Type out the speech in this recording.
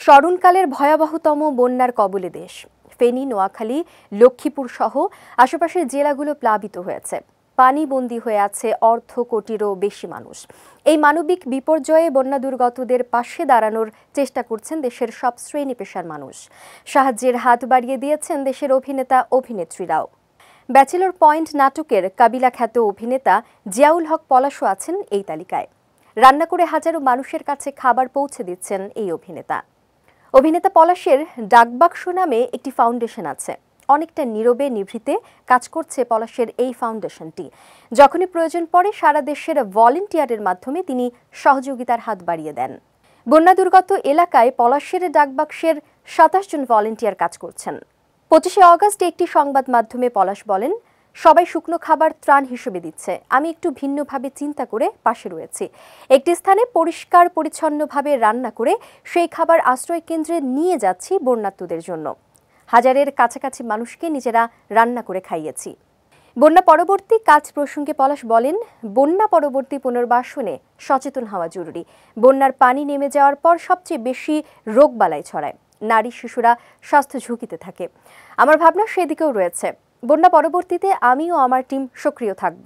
স্মরণকালের ভয়াবহতম বন্যার কবলে দেশ। ফেনী, নোয়াখালী, লক্ষ্মীপুর সহ আশেপাশের জেলাগুলো প্লাবিত হয়েছে। পানিবন্দী হয়ে আছে অর্ধ কোটিরও বেশি মানুষ। এই মানবিক বিপর্যয়ে বন্যা দুর্গতদের পাশে দাঁড়ানোর চেষ্টা করছেন দেশের সব শ্রেণী পেশার মানুষ। সাহায্যের হাত বাড়িয়ে দিয়েছেন দেশের অভিনেতা অভিনেত্রীরাও। ব্যাচেলর পয়েন্ট নাটকের কাবিলা খ্যাত অভিনেতা জিয়াউল হক পলাশও আছেন এই তালিকায়। রান্না করে হাজারো মানুষের কাছে খাবার পৌঁছে দিচ্ছেন এই অভিনেতা পলাশের ডাকবাক্স নামে একটি ফাউন্ডেশন আছে। অনেকটা নীরবে নিভৃতে কাজ করছে পলাশের এই ফাউন্ডেশনটি। যখনই প্রয়োজন পড়ে সারা দেশের ভলেন্টিয়ারের মাধ্যমে তিনি সহযোগিতার হাত বাড়িয়ে দেন। বন্যা দুর্গত এলাকায় পলাশের ডাকবাক্সের ২৭ জন ভলেন্টিয়ার কাজ করছেন। ২৫শে অগস্ট একটি সংবাদ মাধ্যমে পলাশ বলেন, সবাই শুকনো খাবার ত্রাণ হিসেবে দিচ্ছে, আমি একটু ভিন্নভাবে চিন্তা করে পাশে রয়েছি। একটি স্থানে পরিষ্কার পরিচ্ছন্নভাবে রান্না করে সেই খাবার আশ্রয় কেন্দ্রে নিয়ে যাচ্ছি বন্যার্তদের জন্য। হাজারের কাছাকাছি মানুষকে নিজেরা রান্না করে খাইয়েছি। বন্যা পরবর্তী কাজ প্রসঙ্গে পলাশ বলেন, বন্যা পরবর্তী পুনর্বাসনে সচেতন হওয়া জরুরি। বন্যার পানি নেমে যাওয়ার পর সবচেয়ে বেশি রোগবালাই ছড়ায়, নারী শিশুরা স্বাস্থ্য ঝুঁকিতে থাকে। আমার ভাবনা সেদিকেও রয়েছে। বন্যা পরবর্তীতে আমিও আমার টিম সক্রিয় থাকব।